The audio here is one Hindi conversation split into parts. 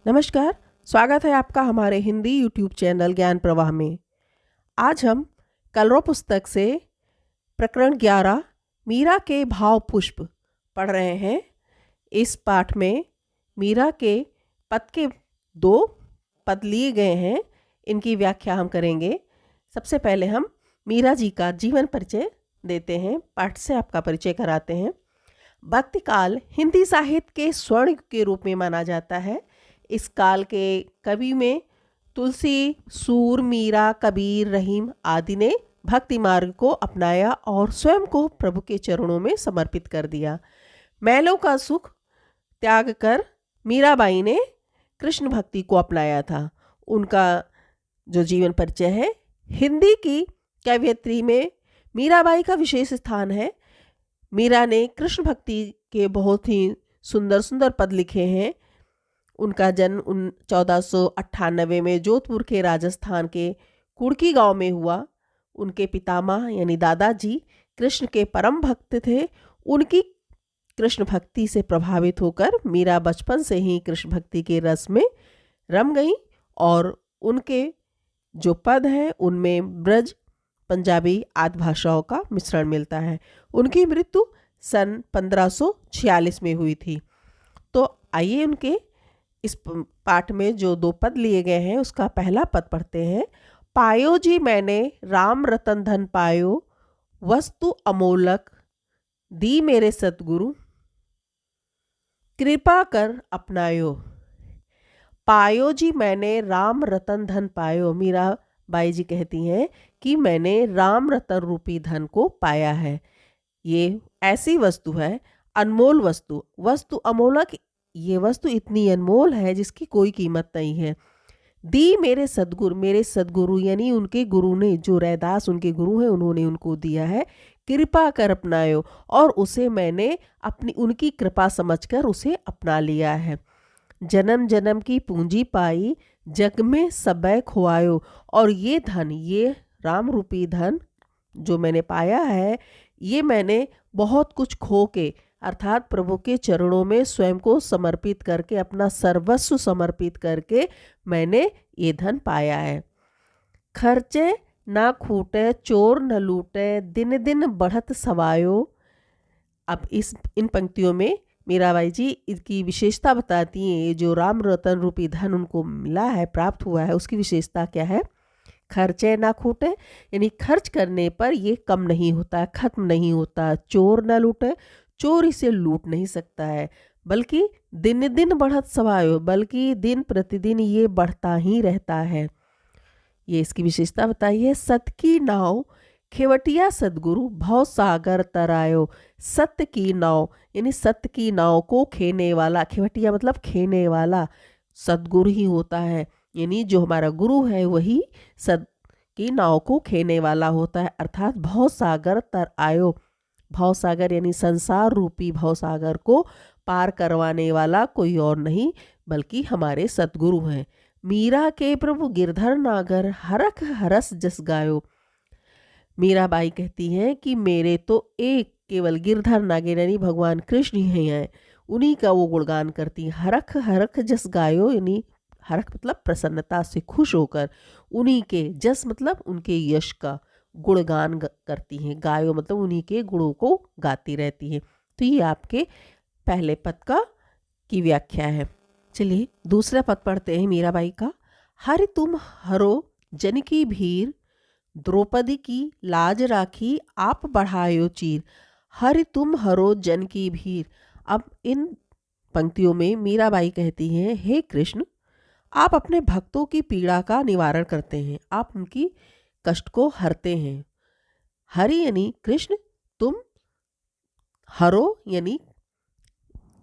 नमस्कार। स्वागत है आपका हमारे हिंदी यूट्यूब चैनल ज्ञान प्रवाह में। आज हम कलरव पुस्तक से प्रकरण 11 मीरा के भाव पुष्प पढ़ रहे हैं। इस पाठ में मीरा के पद के 2 पद लिए गए हैं, इनकी व्याख्या हम करेंगे। सबसे पहले हम मीरा जी का जीवन परिचय देते हैं, पाठ से आपका परिचय कराते हैं। भक्ति काल हिंदी साहित्य के स्वर्ण युग के रूप में माना जाता है। इस काल के कवि में तुलसी, सूर, मीरा, कबीर, रहीम आदि ने भक्ति मार्ग को अपनाया और स्वयं को प्रभु के चरणों में समर्पित कर दिया। मैलों का सुख त्याग कर मीराबाई ने कृष्ण भक्ति को अपनाया था। उनका जो जीवन परिचय है, हिंदी की कवयित्री में मीराबाई का विशेष स्थान है। मीरा ने कृष्ण भक्ति के बहुत ही सुंदर सुंदर पद लिखे हैं। उनका जन्म 1498 में जोधपुर के राजस्थान के कुड़की गांव में हुआ। उनके पितामह यानी दादाजी कृष्ण के परम भक्त थे। उनकी कृष्ण भक्ति से प्रभावित होकर मीरा बचपन से ही कृष्ण भक्ति के रस में रम गई और उनके जो पद हैं उनमें ब्रज, पंजाबी आदि भाषाओं का मिश्रण मिलता है। उनकी मृत्यु सन 1546 में हुई थी। तो आइए उनके इस पाठ में जो 2 पद लिए गए हैं उसका पहला पद पढ़ते हैं। पायो जी मैंने राम रतन धन पायो, वस्तु अमोलक दी मेरे सतगुरु, कृपा कर अपनायो। पायो जी मैंने राम रतन धन पायो। मीरा बाई जी कहती हैं कि मैंने राम रतन रूपी धन को पाया है। ये ऐसी वस्तु है, अनमोल वस्तु। वस्तु अमोलक, ये वस्तु इतनी अनमोल है जिसकी कोई कीमत नहीं है। दी मेरे सदगुरु, मेरे सदगुरु यानी उनके गुरु ने, जो रैदास उनके गुरु हैं, उन्होंने उनको दिया है। कृपा कर अपनायो, और उसे मैंने अपनी उनकी कृपा समझकर उसे अपना लिया है। जन्म जन्म की पूंजी पाई, जग में सबै खुआयो। और ये धन, ये राम रूपी धन जो मैंने पाया है, ये मैंने बहुत कुछ खो के अर्थात प्रभु के चरणों में स्वयं को समर्पित करके, अपना सर्वस्व समर्पित करके मैंने ये धन पाया है। खर्चे ना खूटे, चोर न लूटे, दिन दिन बढ़त सवायो। अब इन पंक्तियों में मीराबाई जी इसकी विशेषता बताती हैं। ये जो राम रतन रूपी धन उनको मिला है, प्राप्त हुआ है, उसकी विशेषता क्या है? खर्चे ना खूटे यानी खर्च करने पर ये कम नहीं होता, खत्म नहीं होता। चोर ना लूटे, चोर इसे लूट नहीं सकता है, बल्कि दिन दिन बढ़त सवायो, बल्कि दिन प्रतिदिन ये बढ़ता ही रहता है। ये इसकी विशेषता बताई है। सत की नाव खेवटिया सदगुरु, भव सागर तरायो। सत्य की नाव यानी सत्य की नाव को खेने वाला, खेवटिया मतलब खेने वाला, सदगुरु ही होता है। यानी जो हमारा गुरु है वही सत की नाव को खेने वाला होता है। अर्थात भव सागर तर आयो। भव सागर यानी संसार रूपी भव सागर को पार करवाने वाला कोई और नहीं बल्कि हमारे सतगुरु हैं। मीरा के प्रभु गिरधर नागर, हरख हरस जस गायो। मीराबाई कहती हैं कि मेरे तो एक केवल गिरधर नागर यानी भगवान कृष्ण ही हैं, उन्हीं का वो गुणगान करती हैं। हरख हरख जस गायो यानी हरख मतलब प्रसन्नता से खुश होकर, उन्हीं के, जस मतलब उनके यश का गुणगान करती हैं। गायो मतलब उन्हीं के गुणों को गाती रहती हैं। तो ये आपके पहले पद का की व्याख्या है। चलिए दूसरा पद पढ़ते हैं मीराबाई का। हरि तुम हरो जन की भीर, द्रौपदी की लाज राखी आप बढ़ायो चीर। हरि तुम हरो जन की भीर। अब इन पंक्तियों में मीराबाई कहती हैं, हे कृष्ण, आप अपने भक्तों की पीड़ा का निवारण करते हैं, आप उनकी कष्ट को हरते हैं। हरि यानी कृष्ण, तुम हरो यानी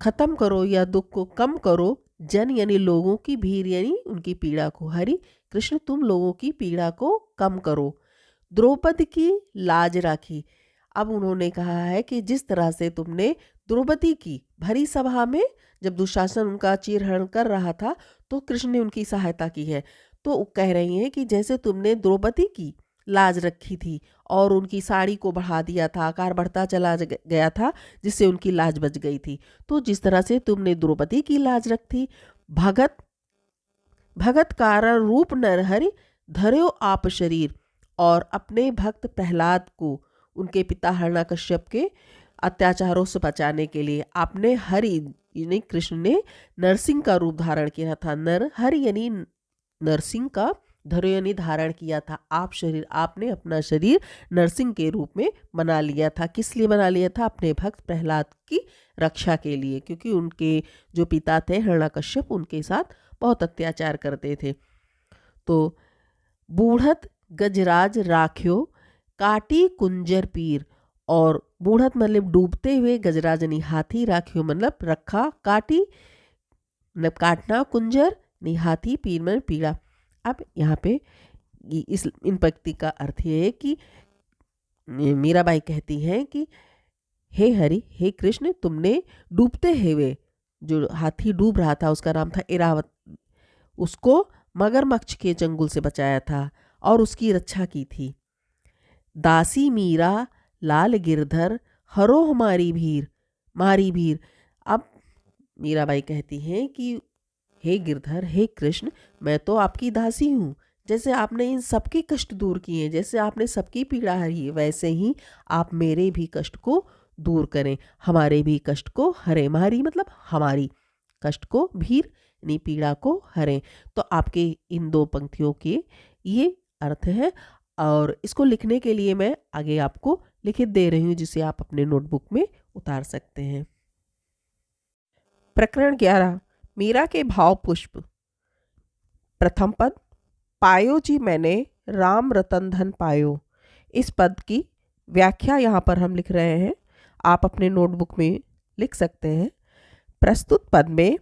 खत्म करो या दुख को कम करो, जन यानी लोगों की भीड़ यानी उनकी पीड़ा को। हरि कृष्ण, तुम लोगों की पीड़ा को कम करो। द्रौपदी की लाज राखी। अब उन्होंने कहा है कि जिस तरह से तुमने द्रौपदी की भरी सभा में जब दुशासन उनका चीरहरण कर रहा था तो कृष्ण ने उनकी सहायता की है। तो कह रही हैं कि जैसे तुमने द्रौपदी की लाज रखी थी और उनकी साड़ी को बढ़ा दिया था, आकार बढ़ता चला गया था जिससे उनकी लाज बच गई थी, तो जिस तरह से तुमने द्रौपदी की लाज रखी, भगत भगत कारण रूप नरहरि धर्यो आप शरीर। और अपने भक्त प्रहलाद को उनके पिता हिरण्यकश्यप के अत्याचारों से बचाने के लिए आपने हरि यानी कृष्ण ने नरसिंह का रूप धारण किया था। नर हरि यानी नरसिंह का, धर्यो यानी धारण किया था। आप शरीर, आपने अपना शरीर नरसिंह के रूप में बना लिया था। किस लिए बना लिया था? अपने भक्त प्रहलाद की रक्षा के लिए, क्योंकि उनके जो पिता थे हिरण्यकश्यप उनके साथ बहुत अत्याचार करते थे। तो बूढ़त गजराज राख्यो काटी कुंजर पीर। और बूढ़त मतलब डूबते हुए, गजराज यानी हाथी, राख्यो मतलब रखा, काटी मतलब काटना, कुंजर यानी हाथी, पीर मतलब पीड़ा। अब यहाँ पे इन पंक्ति का अर्थ ये है कि मीराबाई कहती हैं कि हे हरि, हे कृष्ण, तुमने डूबते हुए, जो हाथी डूब रहा था उसका नाम था एरावत, उसको मगरमच्छ के चंगुल से बचाया था और उसकी रक्षा की थी। दासी मीरा लाल गिरधर हरो हमारी भीर, मारी भीर। अब मीराबाई कहती हैं कि हे गिरधर, हे कृष्ण, मैं तो आपकी दासी हूँ। जैसे आपने इन सबके कष्ट दूर किए, जैसे आपने सबकी पीड़ा हरी, वैसे ही आप मेरे भी कष्ट को दूर करें, हमारे भी कष्ट को हरे। मारी मतलब हमारी कष्ट को, भीर यानी पीड़ा को हरें। तो आपके इन दो पंक्तियों के ये अर्थ है। और इसको लिखने के लिए मैं आगे आपको लिखित दे रही हूँ, जिसे आप अपने नोटबुक में उतार सकते हैं। प्रकरण 11, मीरा के भाव पुष्प। प्रथम पद, पायो जी मैंने राम रतन धन पायो। इस पद की व्याख्या यहाँ पर हम लिख रहे हैं, आप अपने नोटबुक में लिख सकते हैं। प्रस्तुत पद में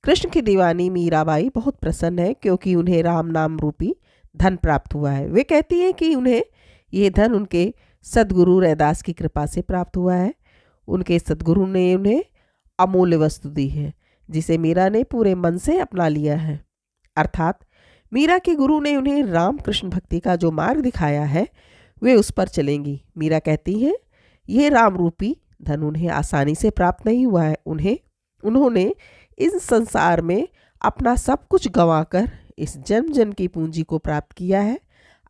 कृष्ण की दीवानी मीराबाई बहुत प्रसन्न है, क्योंकि उन्हें राम नाम रूपी धन प्राप्त हुआ है। वे कहती हैं कि उन्हें ये धन उनके सदगुरु रैदास की कृपा से प्राप्त हुआ है। उनके सदगुरु ने उन्हें अमूल्य वस्तु दी है, जिसे मीरा ने पूरे मन से अपना लिया है। अर्थात मीरा के गुरु ने उन्हें राम कृष्ण भक्ति का जो मार्ग दिखाया है, वे उस पर चलेंगी। मीरा कहती हैं, यह राम रूपी धन उन्हें आसानी से प्राप्त नहीं हुआ है। उन्होंने इस संसार में अपना सब कुछ गंवाकर इस जन्म जन्म की पूंजी को प्राप्त किया है।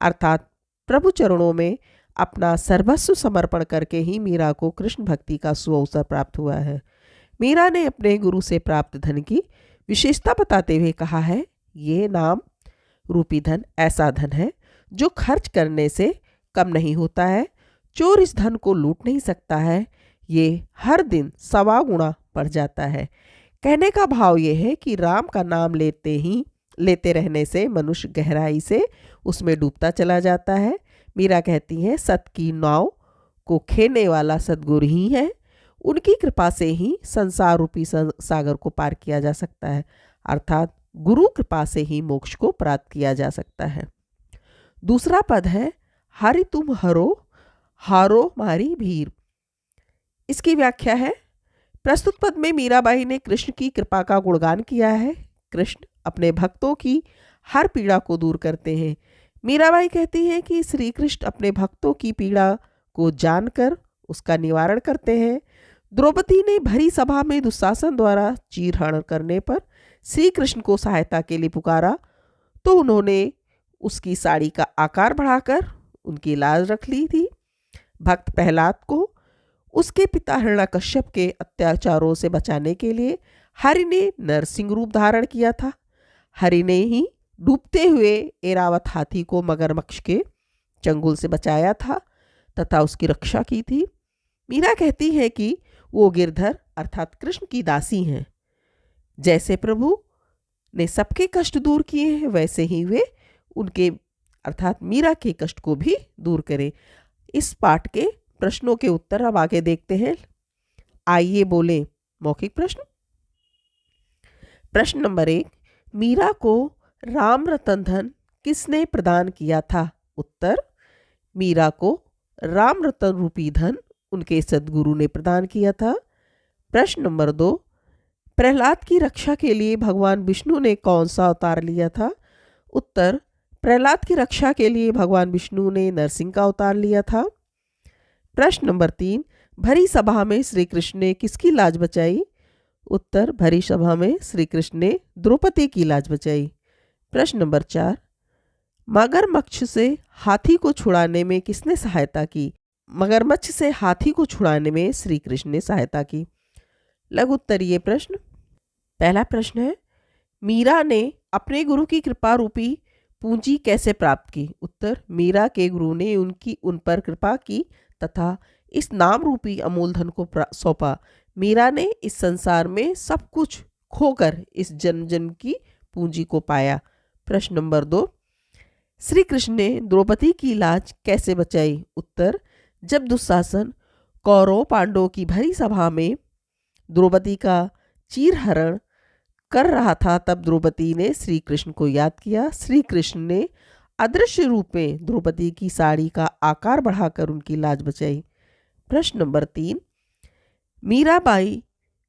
अर्थात प्रभु चरणों में अपना सर्वस्व समर्पण करके ही मीरा को कृष्ण भक्ति का सुअवसर प्राप्त हुआ है। मीरा ने अपने गुरु से प्राप्त धन की विशेषता बताते हुए कहा है, ये नाम रूपी धन ऐसा धन है जो खर्च करने से कम नहीं होता है। चोर इस धन को लूट नहीं सकता है, ये हर दिन 100 गुना बढ़ जाता है। कहने का भाव ये है कि राम का नाम लेते रहने से मनुष्य गहराई से उसमें डूबता चला जाता है। मीरा कहती हैं, सत की नाव को खेने वाला सद्गुरु ही है। उनकी कृपा से ही संसार रूपी सागर को पार किया जा सकता है। अर्थात गुरु कृपा से ही मोक्ष को प्राप्त किया जा सकता है। दूसरा पद है, हरि तुम हरो हारो मारी भीर। इसकी व्याख्या है, प्रस्तुत पद में मीराबाई ने कृष्ण की कृपा का गुणगान किया है। कृष्ण अपने भक्तों की हर पीड़ा को दूर करते हैं। मीराबाई कहती हैं कि श्री कृष्ण अपने भक्तों की पीड़ा को जानकर उसका निवारण करते हैं। द्रौपदी ने भरी सभा में दुशासन द्वारा चीरहरण करने पर श्री कृष्ण को सहायता के लिए पुकारा, तो उन्होंने उसकी साड़ी का आकार बढ़ाकर उनकी लाज रख ली थी। भक्त प्रहलाद को उसके पिता हिरण्यकश्यप के अत्याचारों से बचाने के लिए हरि ने नरसिंह रूप धारण किया था। हरि ने ही डूबते हुए एरावत हाथी को मगरमच्छ के चंगुल से बचाया था तथा उसकी रक्षा की थी। मीरा कहती है कि वो गिरधर अर्थात कृष्ण की दासी हैं। जैसे प्रभु ने सबके कष्ट दूर किए हैं, वैसे ही वे उनके अर्थात मीरा के कष्ट को भी दूर करें। इस पाठ के प्रश्नों के उत्तर अब आगे देखते हैं। आइए बोले मौखिक प्रश्न। प्रश्न नंबर 1, मीरा को राम रतन धन किसने प्रदान किया था? उत्तर, मीरा को राम रतन रूपी धन उनके सद्गुरु ने प्रदान किया था। प्रश्न नंबर 2, प्रहलाद की रक्षा के लिए भगवान विष्णु ने कौन सा अवतार लिया था? उत्तर, प्रहलाद की रक्षा के लिए भगवान विष्णु ने नरसिंह का अवतार लिया था। प्रश्न नंबर 3, भरी सभा में श्री कृष्ण ने किसकी लाज बचाई? उत्तर, भरी सभा में श्री कृष्ण ने द्रौपदी की लाज बचाई। प्रश्न नंबर 4, मगरमच्छ से हाथी को छुड़ाने में किसने सहायता की? मगरमच्छ से हाथी को छुड़ाने में श्री कृष्ण ने सहायता की। लघु उत्तरीय प्रश्न। पहला प्रश्न है, मीरा ने अपने गुरु की कृपा रूपी पूंजी कैसे प्राप्त की? उत्तर, मीरा के गुरु ने उन पर कृपा की तथा इस नाम रूपी अमूल धन को सौंपा। मीरा ने इस संसार में सब कुछ खोकर इस जन्म जन्म की पूंजी को पाया। प्रश्न नंबर 2, श्री कृष्ण ने द्रौपदी की लाज कैसे बचाई? उत्तर, जब दुशासन कौरव पांडवों की भरी सभा में द्रौपदी का चीरहरण कर रहा था, तब द्रौपदी ने श्री कृष्ण को याद किया। श्री कृष्ण ने अदृश्य रूप में द्रौपदी की साड़ी का आकार बढ़ाकर उनकी लाज बचाई। प्रश्न नंबर 3, मीराबाई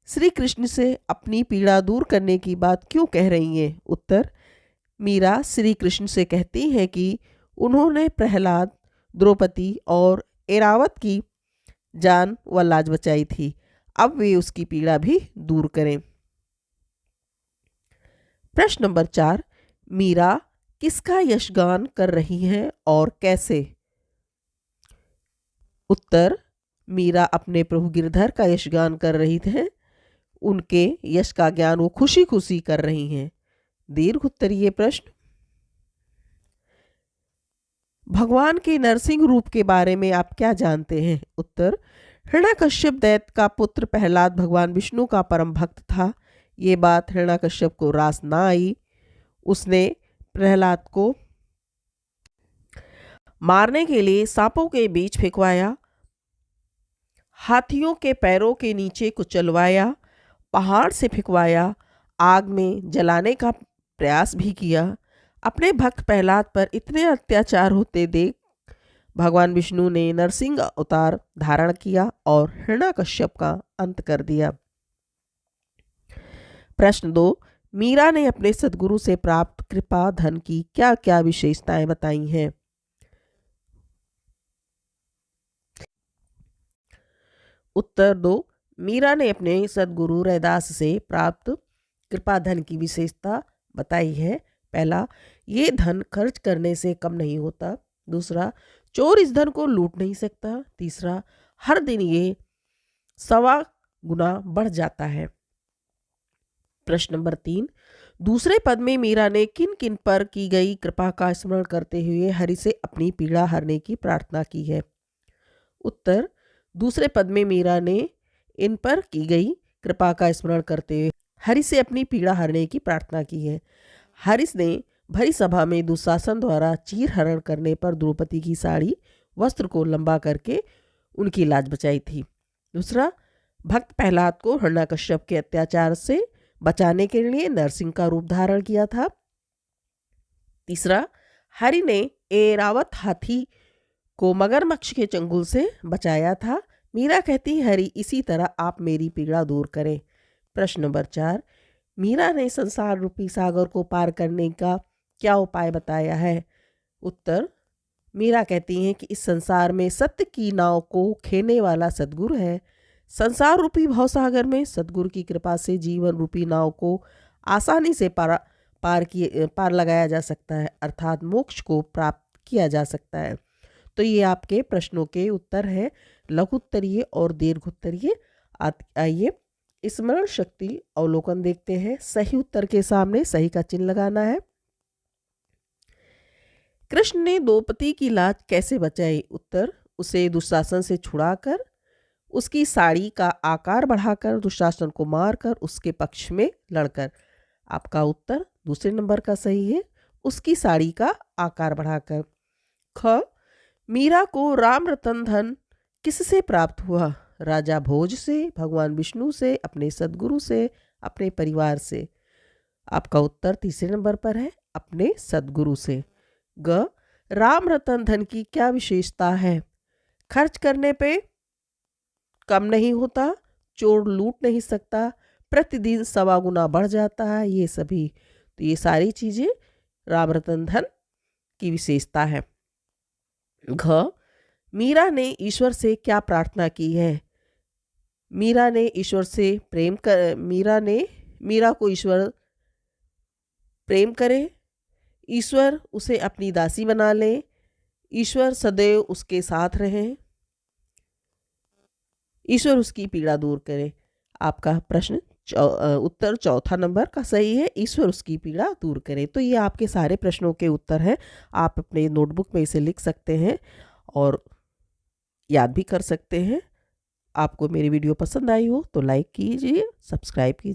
श्री कृष्ण से अपनी पीड़ा दूर करने की बात क्यों कह रही हैं? उत्तर, मीरा श्री कृष्ण से कहती हैं कि उन्होंने प्रहलाद, द्रौपदी और ऐरावत की जान व लाज बचाई थी, अब वे उसकी पीड़ा भी दूर करें। प्रश्न नंबर 4, मीरा किसका यशगान कर रही हैं और कैसे? उत्तर, मीरा अपने प्रभु गिरधर का यशगान कर रही थे। उनके यश का ज्ञान वो खुशी खुशी कर रही हैं। दीर्घ उत्तरीय प्रश्न। भगवान के नरसिंह रूप के बारे में आप क्या जानते हैं? उत्तर, हिरण्यकश्यप दैत्य का पुत्र प्रहलाद भगवान विष्णु का परम भक्त था। ये बात हिरण्यकश्यप को रास ना आई। उसने प्रहलाद को मारने के लिए सांपों के बीच फेंकवाया, हाथियों के पैरों के नीचे कुचलवाया, पहाड़ से फेंकवाया, आग में जलाने का प्रयास भी किया। अपने भक्त प्रहलाद पर इतने अत्याचार होते देख भगवान विष्णु ने नरसिंह अवतार धारण किया और हिरण्यकश्यप का अंत कर दिया। प्रश्न 2, मीरा ने अपने सद्गुरु से प्राप्त कृपा धन की क्या क्या विशेषताएं बताई हैं? उत्तर 2, मीरा ने अपने सद्गुरु रैदास से प्राप्त कृपा धन की विशेषता बताई है। पहला, ये धन खर्च करने से कम नहीं होता। दूसरा, चोर इस धन को लूट नहीं सकता। तीसरा, हर दिन ये 1.25 गुना बढ़ जाता है। प्रश्न नंबर 3, दूसरे पद में मीरा ने किन किन पर की गई कृपा का स्मरण करते हुए हरि से अपनी पीड़ा हरने की प्रार्थना की है? उत्तर, दूसरे पद में मीरा ने इन पर की गई कृपा का स्मरण करते हुए हरि से अपनी पीड़ा हरने की प्रार्थना की है। हरिस ने भरी सभा में दुशासन द्वारा चीर हरण करने पर द्रौपदी की साड़ी वस्त्र को लंबा करके उनकी लाज बचाई थी। दूसरा, भक्त प्रहलाद को हिरण्यकश्यप के अत्याचार से बचाने के लिए नरसिंह का रूप धारण किया था। तीसरा, हरि ने ऐरावत हाथी को मगरमच्छ के चंगुल से बचाया था। मीरा कहती, हरि इसी तरह आप मेरी पीड़ा दूर करें। प्रश्न नंबर 4, मीरा ने संसार रूपी सागर को पार करने का क्या उपाय बताया है? उत्तर, मीरा कहती हैं कि इस संसार में सत्य की नाव को खेने वाला सद्गुरु है। संसार रूपी भवसागर में सद्गुरु की कृपा से जीवन रूपी नाव को आसानी से पार लगाया जा सकता है, अर्थात मोक्ष को प्राप्त किया जा सकता है। तो ये आपके प्रश्नों के उत्तर हैं, लघु उत्तरीय और दीर्घ उत्तरीय। आइए स्मरण शक्ति अवलोकन देखते हैं। सही उत्तर के सामने सही का चिन्ह लगाना है। कृष्ण ने द्रौपदी की लाज कैसे बचाई? उत्तर, उसे दुशासन से छुड़ाकर, उसकी साड़ी का आकार बढ़ाकर, दुशासन को मारकर, उसके पक्ष में लड़कर। आपका उत्तर दूसरे नंबर का सही है, उसकी साड़ी का आकार बढ़ाकर। ख, मीरा को राम रतन धन किससे प्राप्त हुआ? राजा भोज से, भगवान विष्णु से, अपने सद्गुरु से, अपने परिवार से। आपका उत्तर तीसरे नंबर पर है, अपने सद्गुरु से। ग, राम रतन धन की क्या विशेषता है? खर्च करने पे कम नहीं होता, चोर लूट नहीं सकता, प्रतिदिन 1.25 गुना बढ़ जाता है। ये सभी, तो ये सारी चीजें राम रतन धन की विशेषता है। घ, मीरा ने ईश्वर से क्या प्रार्थना की है? मीरा ने ईश्वर से मीरा को ईश्वर प्रेम करे। ईश्वर उसे अपनी दासी बना ले। ईश्वर सदैव उसके साथ रहे। ईश्वर उसकी पीड़ा दूर करे। आपका प्रश्न उत्तर चौथा नंबर का सही है, ईश्वर उसकी पीड़ा दूर करे। तो ये आपके सारे प्रश्नों के उत्तर हैं। आप अपने नोटबुक में इसे लिख सकते हैं और याद भी कर सकते हैं। आपको मेरी वीडियो पसंद आई हो तो लाइक कीजिए, सब्सक्राइब कीजिए।